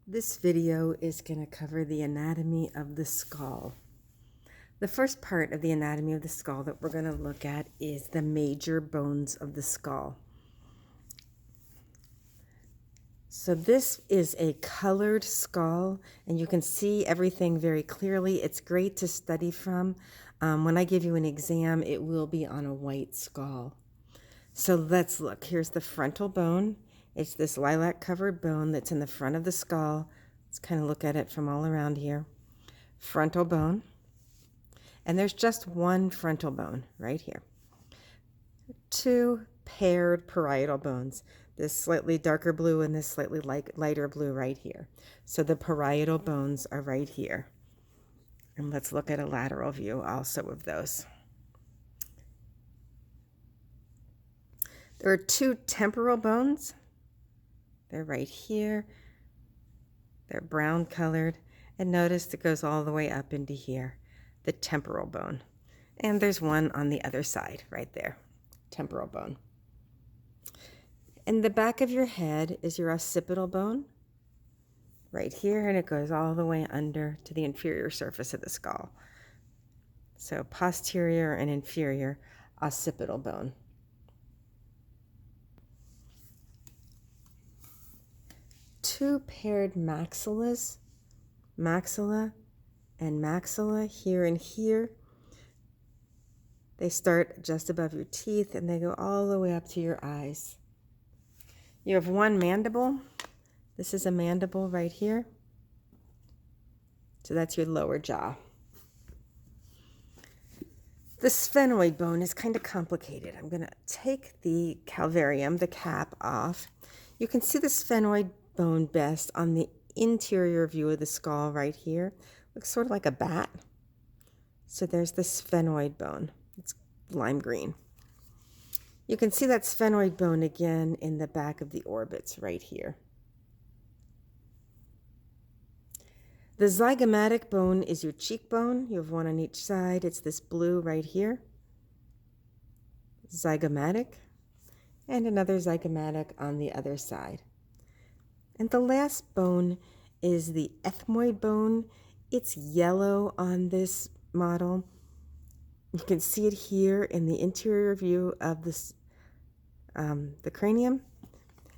This video is going to cover the anatomy of the skull. The first part of the anatomy of the skull that we're going to look at is the major bones of the skull. So this is a colored skull, and you can see everything very clearly. It's great to study from. When I give you an exam, it will be on a white skull. So let's look. Here's the frontal bone. It's this lilac-covered bone that's in the front of the skull. Let's kind of look at it from all around here. Frontal bone. And there's just one frontal bone right here. Two paired parietal bones. This slightly darker blue and this slightly lighter blue right here. So the parietal bones are right here. And let's look at a lateral view also of those. There are two temporal bones. They're right here. They're brown colored. And notice it goes all the way up into here, the temporal bone. And there's one on the other side right there, temporal bone. In the back of your head is your occipital bone right here, and it goes all the way under to the inferior surface of the skull. So posterior and inferior occipital bone. Two paired maxillas, maxilla and maxilla here and here. They start just above your teeth and they go all the way up to your eyes. You have one mandible. This is a mandible right here. So that's your lower jaw. The sphenoid bone is kind of complicated. I'm going to take the calvarium, the cap, off. You can see the sphenoid bone best on the interior view of the skull right here. Looks sort of like a bat. So there's the sphenoid bone. It's lime green. You can see that sphenoid bone again in the back of the orbits right here. The zygomatic bone is your cheekbone. You have one on each side. It's this blue right here. Zygomatic. And another zygomatic on the other side. And the last bone is the ethmoid bone. It's yellow on this model. You can see it here in the interior view of this, the cranium.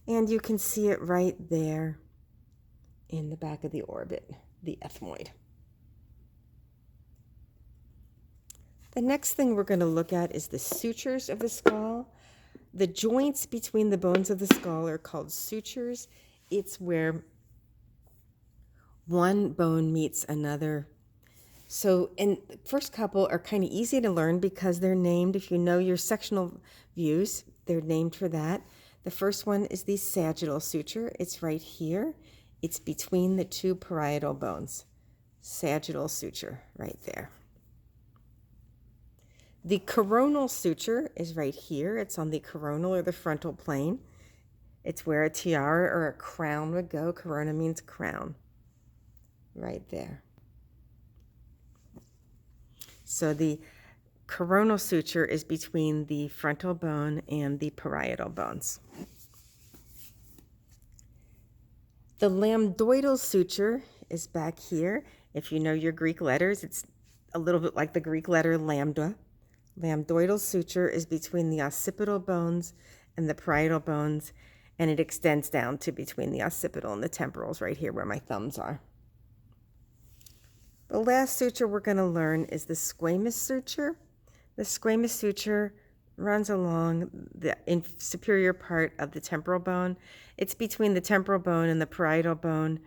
And you can see it right there in the back of the orbit, the ethmoid. The next thing we're going to look at is the sutures of the skull. The joints between the bones of the skull are called sutures. It's where one bone meets another. So, and the first couple are kind of easy to learn because they're named. If you know your sectional views, they're named for that. The first one is the sagittal suture. It's right here. It's between the two parietal bones. Sagittal suture right there. The coronal suture is right here. It's on the coronal or the frontal plane. It's where a tiara or a crown would go. Corona means crown. Right there. So the coronal suture is between the frontal bone and the parietal bones. The lambdoidal suture is back here. If you know your Greek letters, it's a little bit like the Greek letter lambda. Lambdoidal suture is between the occipital bones and the parietal bones, and it extends down to between the occipital and the temporals right here where my thumbs are. The last suture we're going to learn is the squamous suture. The squamous suture runs along the superior part of the temporal bone. It's between the temporal bone and the parietal bone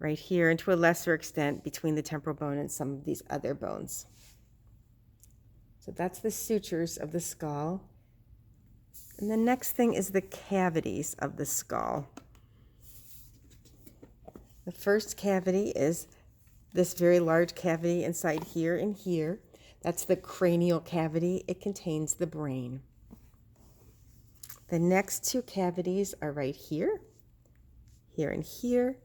right here, and to a lesser extent between the temporal bone and some of these other bones. So that's the sutures of the skull. And the next thing is the cavities of the skull. The first cavity is this very large cavity inside here and here. That's the cranial cavity. It contains the brain. The next two cavities are right here, here and here.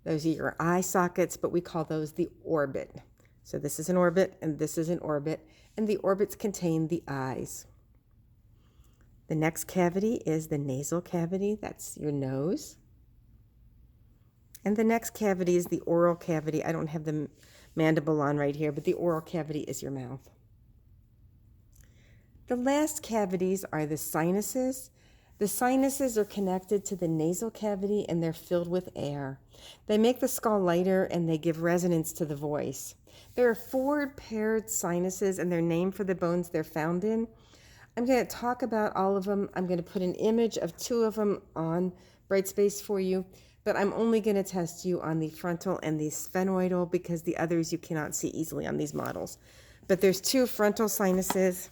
Those are your eye sockets, but we call those the orbit. So this is an orbit and this is an orbit, and the orbits contain the eyes. The next cavity is the nasal cavity. That's your nose. And the next cavity is the oral cavity. I don't have the mandible on right here, but the oral cavity is your mouth. The last cavities are the sinuses. The sinuses are connected to the nasal cavity and they're filled with air. They make the skull lighter and they give resonance to the voice. There are 4 paired sinuses and they're named for the bones they're found in. I'm going to talk about all of them. I'm going to put an image of 2 of them on Brightspace for you, but I'm only going to test you on the frontal and the sphenoidal because the others you cannot see easily on these models. But there's 2 frontal sinuses.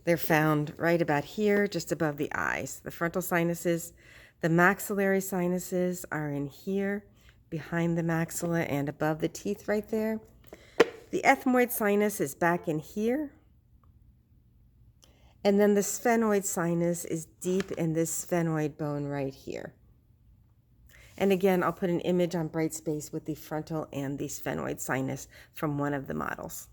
They're found right about here, just above the eyes. The frontal sinuses, the maxillary sinuses are in here, behind the maxilla and above the teeth right there. The ethmoid sinus is back in here. And then the sphenoid sinus is deep in this sphenoid bone right here. And again, I'll put an image on Brightspace with the frontal and the sphenoid sinus from one of the models.